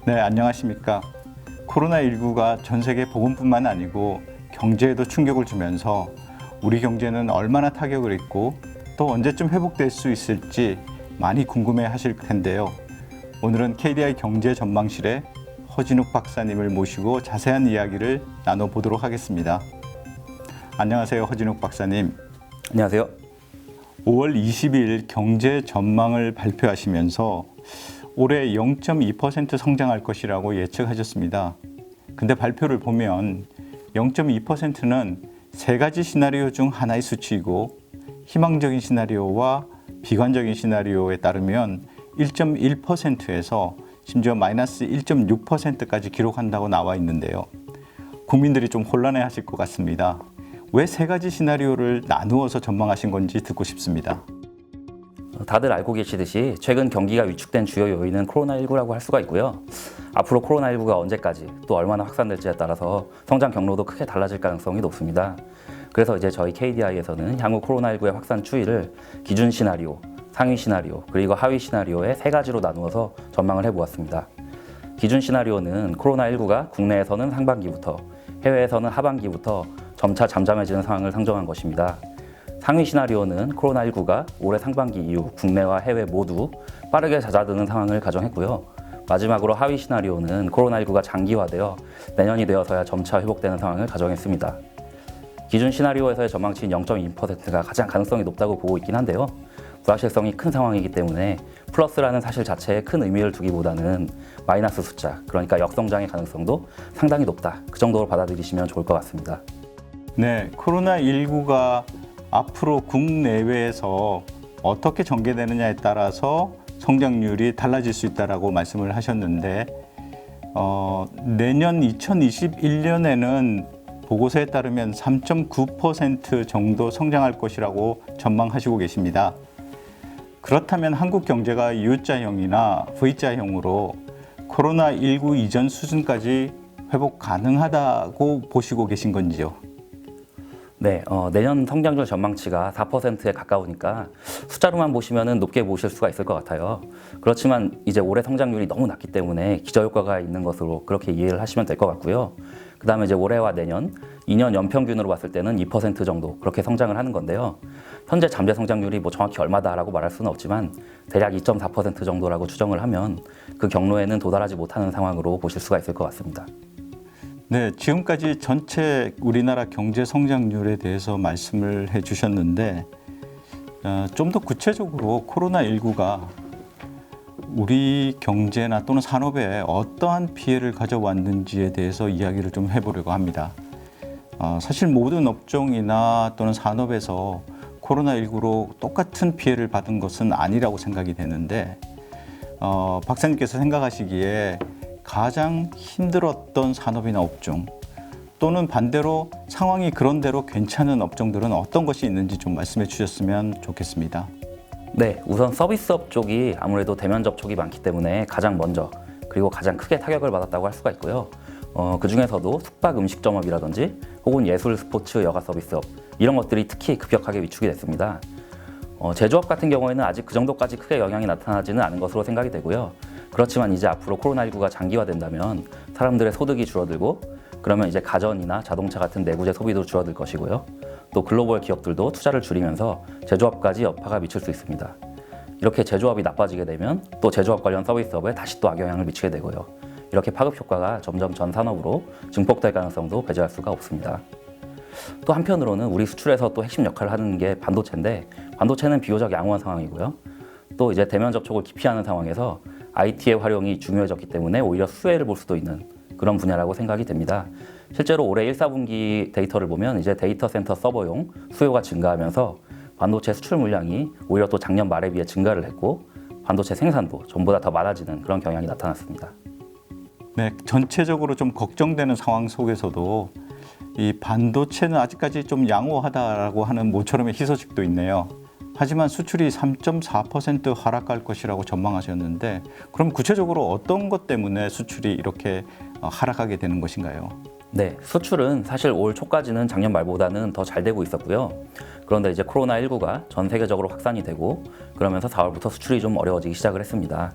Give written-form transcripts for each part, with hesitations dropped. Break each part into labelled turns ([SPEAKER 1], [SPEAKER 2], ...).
[SPEAKER 1] 네, 안녕하십니까. 코로나19가 전 세계 보건뿐만 아니고 경제에도 충격을 주면서 우리 경제는 얼마나 타격을 입고 또 언제쯤 회복될 수 있을지 많이 궁금해 하실 텐데요. 오늘은 KDI 경제 전망실에 허진욱 박사님을 모시고 자세한 이야기를 나눠보도록 하겠습니다. 안녕하세요, 허진욱 박사님.
[SPEAKER 2] 안녕하세요.
[SPEAKER 1] 5월 20일 경제 전망을 발표하시면서 올해 0.2% 성장할 것이라고 예측하셨습니다. 근데 발표를 보면 0.2%는 세 가지 시나리오 중 하나의 수치이고 희망적인 시나리오와 비관적인 시나리오에 따르면 1.1%에서 심지어 마이너스 1.6%까지 기록한다고 나와 있는데요. 국민들이 좀 혼란해 하실 것 같습니다. 왜 세 가지 시나리오를 나누어서 전망하신 건지 듣고 싶습니다.
[SPEAKER 2] 다들 알고 계시듯이 최근 경기가 위축된 주요 요인은 코로나19라고 할 수가 있고요. 앞으로 코로나19가 언제까지 또 얼마나 확산될지에 따라서 성장 경로도 크게 달라질 가능성이 높습니다. 그래서 이제 저희 KDI에서는 향후 코로나19의 확산 추이를 기준 시나리오, 상위 시나리오, 그리고 하위 시나리오의 세 가지로 나누어서 전망을 해보았습니다. 기준 시나리오는 코로나19가 국내에서는 상반기부터, 해외에서는 하반기부터 점차 잠잠해지는 상황을 상정한 것입니다. 상위 시나리오는 코로나19가 올해 상반기 이후 국내와 해외 모두 빠르게 잦아드는 상황을 가정했고요. 마지막으로 하위 시나리오는 코로나19가 장기화되어 내년이 되어서야 점차 회복되는 상황을 가정했습니다. 기준 시나리오에서의 전망치인 0.2%가 가장 가능성이 높다고 보고 있긴 한데요. 불확실성이 큰 상황이기 때문에 플러스라는 사실 자체에 큰 의미를 두기보다는 마이너스 숫자, 그러니까 역성장의 가능성도 상당히 높다. 그 정도로 받아들이시면 좋을 것 같습니다.
[SPEAKER 1] 네, 코로나19가 앞으로 국내외에서 어떻게 전개되느냐에 따라서 성장률이 달라질 수 있다라고 말씀을 하셨는데 내년 2021년에는 보고서에 따르면 3.9% 정도 성장할 것이라고 전망하시고 계십니다. 그렇다면 한국 경제가 U자형이나 V자형으로 코로나19 이전 수준까지 회복 가능하다고 보시고 계신 건지요?
[SPEAKER 2] 네, 내년 성장률 전망치가 4%에 가까우니까 숫자로만 보시면 높게 보실 수가 있을 것 같아요. 그렇지만 이제 올해 성장률이 너무 낮기 때문에 기저효과가 있는 것으로 그렇게 이해를 하시면 될 것 같고요. 그 다음에 이제 올해와 내년, 2년 연평균으로 봤을 때는 2% 정도 그렇게 성장을 하는 건데요. 현재 잠재 성장률이 뭐 정확히 얼마다라고 말할 수는 없지만 대략 2.4% 정도라고 추정을 하면 그 경로에는 도달하지 못하는 상황으로 보실 수가 있을 것 같습니다.
[SPEAKER 1] 네, 지금까지 전체 우리나라 경제 성장률에 대해서 말씀을 해주셨는데 좀 더 구체적으로 코로나19가 우리 경제나 또는 산업에 어떠한 피해를 가져왔는지에 대해서 이야기를 좀 해보려고 합니다. 사실 모든 업종이나 또는 산업에서 코로나19로 똑같은 피해를 받은 것은 아니라고 생각이 되는데 박사님께서 생각하시기에 가장 힘들었던 산업이나 업종 또는 반대로 상황이 그런대로 괜찮은 업종들은 어떤 것이 있는지 좀 말씀해 주셨으면 좋겠습니다.
[SPEAKER 2] 네, 우선 서비스업 쪽이 아무래도 대면 접촉이 많기 때문에 가장 먼저 그리고 가장 크게 타격을 받았다고 할 수가 있고요. 그 중에서도 숙박 음식점업이라든지 혹은 예술 스포츠 여가 서비스업 이런 것들이 특히 급격하게 위축이 됐습니다. 제조업 같은 경우에는 아직 그 정도까지 크게 영향이 나타나지는 않은 것으로 생각이 되고요. 그렇지만 이제 앞으로 코로나19가 장기화된다면 사람들의 소득이 줄어들고 그러면 이제 가전이나 자동차 같은 내구재 소비도 줄어들 것이고요. 또 글로벌 기업들도 투자를 줄이면서 제조업까지 여파가 미칠 수 있습니다. 이렇게 제조업이 나빠지게 되면 또 제조업 관련 서비스업에 다시 또 악영향을 미치게 되고요. 이렇게 파급 효과가 점점 전 산업으로 증폭될 가능성도 배제할 수가 없습니다. 또 한편으로는 우리 수출에서 또 핵심 역할을 하는 게 반도체인데 반도체는 비교적 양호한 상황이고요. 또 이제 대면 접촉을 기피하는 상황에서 IT의 활용이 중요해졌기 때문에 오히려 수혜를 볼 수도 있는 그런 분야라고 생각이 됩니다. 실제로 올해 1, 4분기 데이터를 보면 이제 데이터 센터 서버용 수요가 증가하면서 반도체 수출 물량이 오히려 또 작년 말에 비해 증가를 했고 반도체 생산도 전보다 더 많아지는 그런 경향이 나타났습니다.
[SPEAKER 1] 네, 전체적으로 좀 걱정되는 상황 속에서도 이 반도체는 아직까지 좀 양호하다라고 하는 모처럼의 희소식도 있네요. 하지만 수출이 3.4% 하락할 것이라고 전망하셨는데 그럼 구체적으로 어떤 것 때문에 수출이 이렇게 하락하게 되는 것인가요?
[SPEAKER 2] 네, 수출은 사실 올 초까지는 작년 말보다는 더 잘 되고 있었고요. 그런데 이제 코로나19가 전 세계적으로 확산이 되고 그러면서 4월부터 수출이 좀 어려워지기 시작을 했습니다.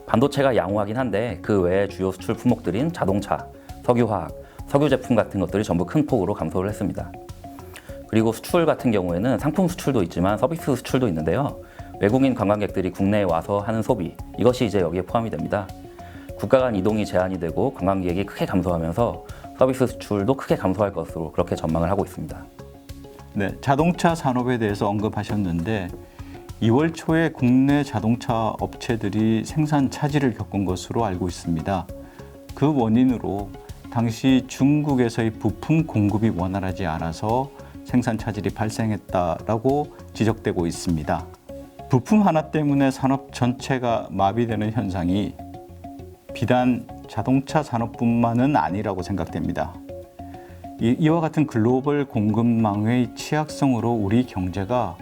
[SPEAKER 2] 반도체가 양호하긴 한데 그 외에 주요 수출 품목들인 자동차, 석유화학, 석유 제품 같은 것들이 전부 큰 폭으로 감소를 했습니다. 그리고 수출 같은 경우에는 상품 수출도 있지만 서비스 수출도 있는데요. 외국인 관광객들이 국내에 와서 하는 소비, 이것이 이제 여기에 포함이 됩니다. 국가 간 이동이 제한이 되고 관광객이 크게 감소하면서 서비스 수출도 크게 감소할 것으로 그렇게 전망을 하고 있습니다.
[SPEAKER 1] 네, 자동차 산업에 대해서 언급하셨는데 2월 초에 국내 자동차 업체들이 생산 차질을 겪은 것으로 알고 있습니다. 그 원인으로 당시 중국에서의 부품 공급이 원활하지 않아서 생산 차질이 발생했다라고 지적되고 있습니다. 부품 하나 때문에 산업 전체가 마비되는 현상이 비단 자동차 산업뿐만은 아니라고 생각됩니다. 이와 같은 글로벌 공급망의 취약성으로 우리 경제가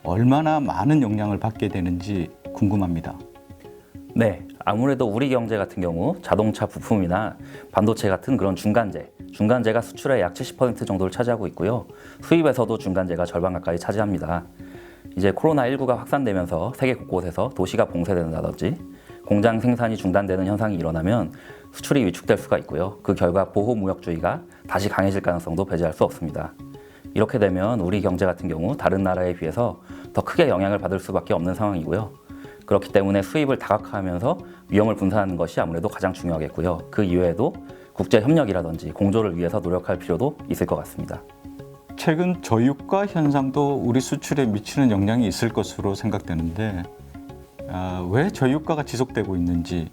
[SPEAKER 1] 얼마나 많은 영향을 받게 되는지 궁금합니다.
[SPEAKER 2] 네, 아무래도 우리 경제 같은 경우 자동차 부품이나 반도체 같은 그런 중간재가 수출의 약 70% 정도를 차지하고 있고요. 수입에서도 중간재가 절반 가까이 차지합니다. 이제 코로나19가 확산되면서 세계 곳곳에서 도시가 봉쇄된다든지 공장 생산이 중단되는 현상이 일어나면 수출이 위축될 수가 있고요. 그 결과 보호무역주의가 다시 강해질 가능성도 배제할 수 없습니다. 이렇게 되면 우리 경제 같은 경우 다른 나라에 비해서 더 크게 영향을 받을 수밖에 없는 상황이고요. 그렇기 때문에 수입을 다각화하면서 위험을 분산하는 것이 아무래도 가장 중요하겠고요. 그 이외에도 국제 협력이라든지 공조를 위해서 노력할 필요도 있을 것 같습니다.
[SPEAKER 1] 최근 저유가 현상도 우리 수출에 미치는 영향이 있을 것으로 생각되는데 왜 저유가가 지속되고 있는지,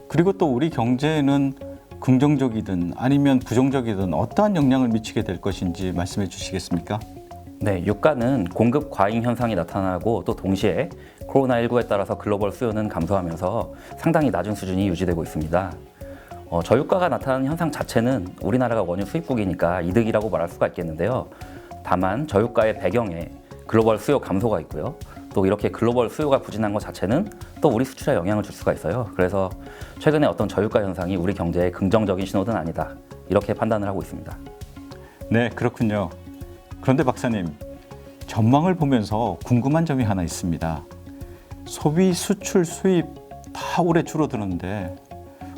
[SPEAKER 1] 그리고 또 우리 경제에는 긍정적이든 아니면 부정적이든 어떠한 영향을 미치게 될 것인지 말씀해 주시겠습니까?
[SPEAKER 2] 네, 유가는 공급 과잉 현상이 나타나고 또 동시에 코로나19에 따라서 글로벌 수요는 감소하면서 상당히 낮은 수준이 유지되고 있습니다. 저유가가 나타나는 현상 자체는 우리나라가 원유 수입국이니까 이득이라고 말할 수가 있겠는데요. 다만 저유가의 배경에 글로벌 수요 감소가 있고요. 또 이렇게 글로벌 수요가 부진한 것 자체는 또 우리 수출에 영향을 줄 수가 있어요. 그래서 최근에 어떤 저유가 현상이 우리 경제에 긍정적인 신호는 아니다, 이렇게 판단을 하고 있습니다.
[SPEAKER 1] 네, 그렇군요. 그런데 박사님, 전망을 보면서 궁금한 점이 하나 있습니다. 소비, 수출, 수입 다 올해 줄어드는데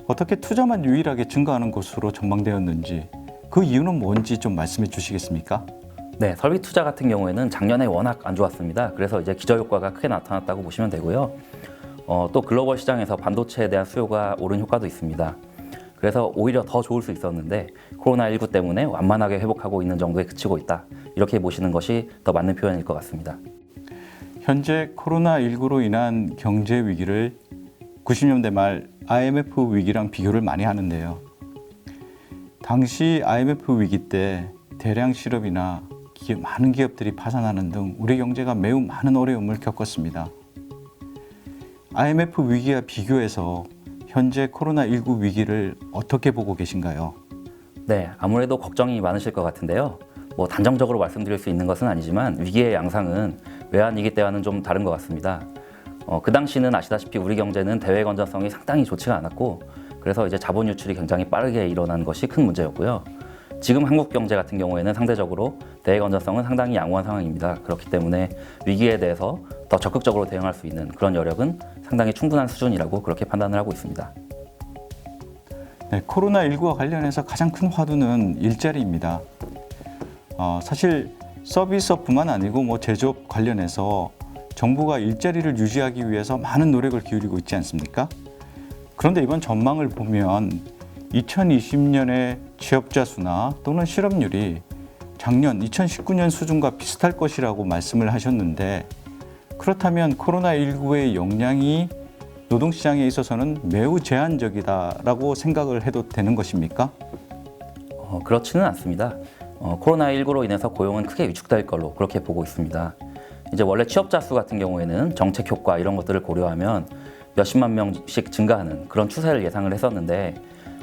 [SPEAKER 1] 어떻게 투자만 유일하게 증가하는 것으로 전망되었는지, 그 이유는 뭔지 좀 말씀해 주시겠습니까?
[SPEAKER 2] 네, 설비 투자 같은 경우에는 작년에 워낙 안 좋았습니다. 그래서 이제 기저효과가 크게 나타났다고 보시면 되고요. 또 글로벌 시장에서 반도체에 대한 수요가 오른 효과도 있습니다. 그래서 오히려 더 좋을 수 있었는데 코로나19 때문에 완만하게 회복하고 있는 정도에 그치고 있다, 이렇게 보시는 것이 더 맞는 표현일 것 같습니다.
[SPEAKER 1] 현재 코로나19로 인한 경제 위기를 90년대 말 IMF 위기랑 비교를 많이 하는데요. 당시 IMF 위기 때 대량 실업이나 많은 기업들이 파산하는 등 우리 경제가 매우 많은 어려움을 겪었습니다. IMF 위기와 비교해서 현재 코로나19 위기를 어떻게 보고 계신가요?
[SPEAKER 2] 네, 아무래도 걱정이 많으실 것 같은데요. 단정적으로 말씀드릴 수 있는 것은 아니지만 위기의 양상은 외환위기 때와는 좀 다른 것 같습니다. 그 당시는 아시다시피 우리 경제는 대외 건전성이 상당히 좋지가 않았고, 그래서 이제 자본 유출이 굉장히 빠르게 일어난 것이 큰 문제였고요. 지금 한국 경제 같은 경우에는 상대적으로 대외 건전성은 상당히 양호한 상황입니다. 그렇기 때문에 위기에 대해서 더 적극적으로 대응할 수 있는 그런 여력은 상당히 충분한 수준이라고 그렇게 판단을 하고 있습니다.
[SPEAKER 1] 네, 코로나19와 관련해서 가장 큰 화두는 일자리입니다. 사실 서비스업뿐만 아니고 제조업 관련해서 정부가 일자리를 유지하기 위해서 많은 노력을 기울이고 있지 않습니까? 그런데 이번 전망을 보면 2020년의 취업자 수나 또는 실업률이 작년 2019년 수준과 비슷할 것이라고 말씀을 하셨는데, 그렇다면 코로나19의 영향이 노동시장에 있어서는 매우 제한적이다라고 생각을 해도 되는 것입니까?
[SPEAKER 2] 그렇지는 않습니다. 코로나19로 인해서 고용은 크게 위축될 걸로 그렇게 보고 있습니다. 이제 원래 취업자 수 같은 경우에는 정책 효과 이런 것들을 고려하면 몇십만 명씩 증가하는 그런 추세를 예상을 했었는데,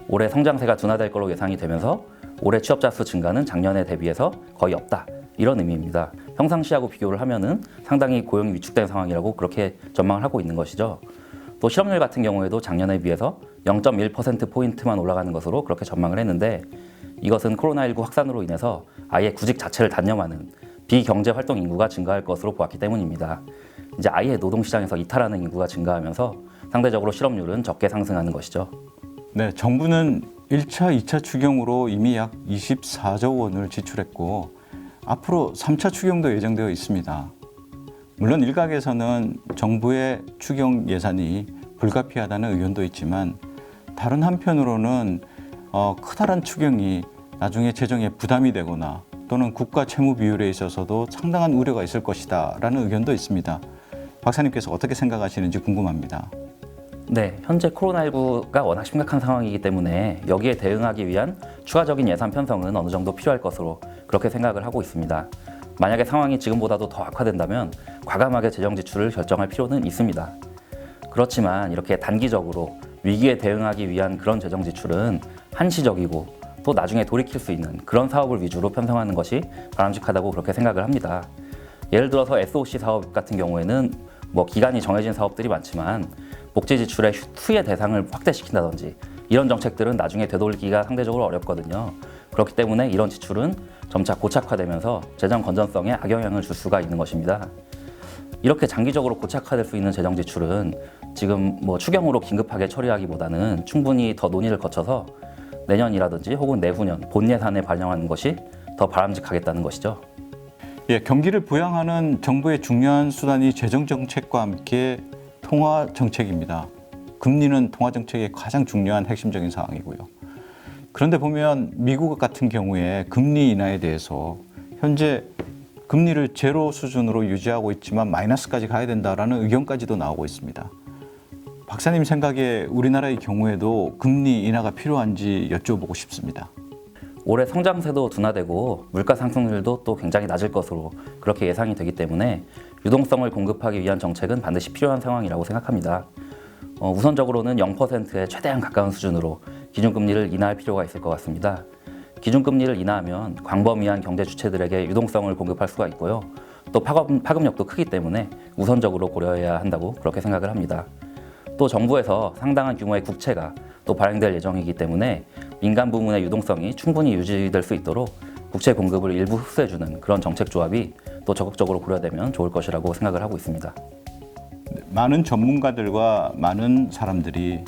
[SPEAKER 2] 올해 성장세가 둔화될 걸로 예상이 되면서 올해 취업자 수 증가는 작년에 대비해서 거의 없다, 이런 의미입니다. 평상시하고 비교를 하면은 상당히 고용이 위축된 상황이라고 그렇게 전망을 하고 있는 것이죠. 또 실업률 같은 경우에도 작년에 비해서 0.1%포인트만 올라가는 것으로 그렇게 전망을 했는데, 이것은 코로나19 확산으로 인해서 아예 구직 자체를 단념하는 비경제 활동 인구가 증가할 것으로 보았기 때문입니다. 이제 아예 노동시장에서 이탈하는 인구가 증가하면서 상대적으로 실업률은 적게 상승하는 것이죠.
[SPEAKER 1] 네, 정부는 1차, 2차 추경으로 이미 약 24조 원을 지출했고 앞으로 3차 추경도 예정되어 있습니다. 물론 일각에서는 정부의 추경 예산이 불가피하다는 의견도 있지만 다른 한편으로는 커다란 추경이 나중에 재정에 부담이 되거나 또는 국가 채무 비율에 있어서도 상당한 우려가 있을 것이다 라는 의견도 있습니다. 박사님께서 어떻게 생각하시는지 궁금합니다.
[SPEAKER 2] 네, 현재 코로나19가 워낙 심각한 상황이기 때문에 여기에 대응하기 위한 추가적인 예산 편성은 어느 정도 필요할 것으로 그렇게 생각을 하고 있습니다. 만약에 상황이 지금보다도 더 악화된다면 과감하게 재정 지출을 결정할 필요는 있습니다. 그렇지만 이렇게 단기적으로 위기에 대응하기 위한 그런 재정 지출은 한시적이고 또 나중에 돌이킬 수 있는 그런 사업을 위주로 편성하는 것이 바람직하다고 그렇게 생각을 합니다. 예를 들어서 SOC 사업 같은 경우에는 기간이 정해진 사업들이 많지만 복지 지출의 후의 대상을 확대시킨다든지 이런 정책들은 나중에 되돌리기가 상대적으로 어렵거든요. 그렇기 때문에 이런 지출은 점차 고착화되면서 재정 건전성에 악영향을 줄 수가 있는 것입니다. 이렇게 장기적으로 고착화될 수 있는 재정 지출은 지금 추경으로 긴급하게 처리하기보다는 충분히 더 논의를 거쳐서 내년이라든지 혹은 내후년 본 예산에 반영하는 것이 더 바람직하겠다는 것이죠.
[SPEAKER 1] 예, 경기를 부양하는 정부의 중요한 수단이 재정 정책과 함께 통화 정책입니다. 금리는 통화 정책의 가장 중요한 핵심적인 사항이고요. 그런데 보면 미국 같은 경우에 금리 인하에 대해서 현재 금리를 제로 수준으로 유지하고 있지만 마이너스까지 가야 된다라는 의견까지도 나오고 있습니다. 박사님 생각에 우리나라의 경우에도 금리 인하가 필요한지 여쭤보고 싶습니다.
[SPEAKER 2] 올해 성장세도 둔화되고 물가 상승률도 또 굉장히 낮을 것으로 그렇게 예상이 되기 때문에 유동성을 공급하기 위한 정책은 반드시 필요한 상황이라고 생각합니다. 우선적으로는 0%에 최대한 가까운 수준으로 기준금리를 인하할 필요가 있을 것 같습니다. 기준금리를 인하하면 광범위한 경제 주체들에게 유동성을 공급할 수가 있고요. 또 파급력도 크기 때문에 우선적으로 고려해야 한다고 그렇게 생각을 합니다. 또 정부에서 상당한 규모의 국채가 또 발행될 예정이기 때문에 민간 부문의 유동성이 충분히 유지될 수 있도록 국채 공급을 일부 흡수해주는 그런 정책 조합이 또 적극적으로 고려되면 좋을 것이라고 생각을 하고 있습니다.
[SPEAKER 1] 많은 전문가들과 많은 사람들이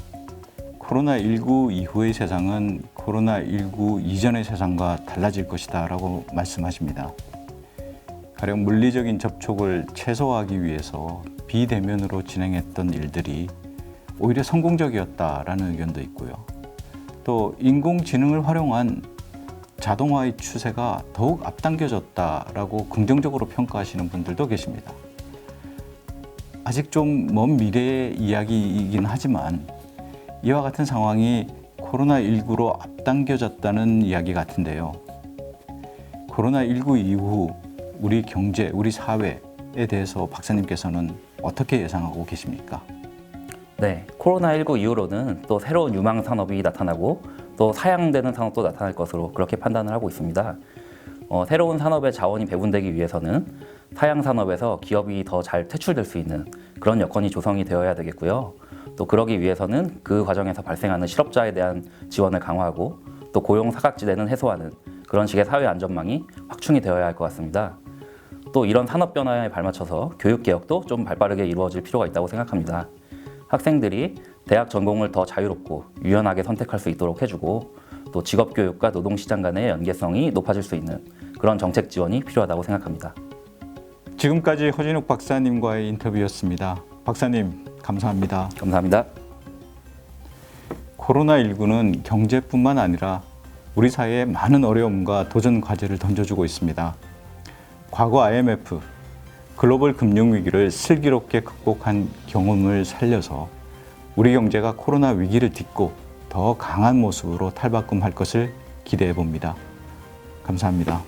[SPEAKER 1] 코로나19 이후의 세상은 코로나19 이전의 세상과 달라질 것이다 라고 말씀하십니다. 가령 물리적인 접촉을 최소화하기 위해서 비대면으로 진행했던 일들이 오히려 성공적이었다라는 의견도 있고요. 또 인공지능을 활용한 자동화의 추세가 더욱 앞당겨졌다라고 긍정적으로 평가하시는 분들도 계십니다. 아직 좀 먼 미래의 이야기이긴 하지만 이와 같은 상황이 코로나19로 앞당겨졌다는 이야기 같은데요. 코로나19 이후 우리 경제, 우리 사회에 대해서 박사님께서는 어떻게 예상하고 계십니까?
[SPEAKER 2] 네, 코로나19 이후로는 또 새로운 유망 산업이 나타나고 또 사양되는 산업도 나타날 것으로 그렇게 판단을 하고 있습니다. 새로운 산업의 자원이 배분되기 위해서는 사양 산업에서 기업이 더 잘 퇴출될 수 있는 그런 여건이 조성이 되어야 되겠고요. 또 그러기 위해서는 그 과정에서 발생하는 실업자에 대한 지원을 강화하고 또 고용 사각지대는 해소하는 그런 식의 사회 안전망이 확충이 되어야 할 것 같습니다. 또 이런 산업 변화에 발맞춰서 교육 개혁도 좀 발빠르게 이루어질 필요가 있다고 생각합니다. 학생들이 대학 전공을 더 자유롭고 유연하게 선택할 수 있도록 해주고 또 직업교육과 노동시장 간의 연계성이 높아질 수 있는 그런 정책 지원이 필요하다고 생각합니다.
[SPEAKER 1] 지금까지 허진욱 박사님과의 인터뷰였습니다. 박사님, 감사합니다.
[SPEAKER 2] 감사합니다.
[SPEAKER 1] 코로나19는 경제뿐만 아니라 우리 사회에 많은 어려움과 도전 과제를 던져주고 있습니다. 과거 IMF, 글로벌 금융위기를 슬기롭게 극복한 경험을 살려서 우리 경제가 코로나 위기를 딛고 더 강한 모습으로 탈바꿈할 것을 기대해 봅니다. 감사합니다.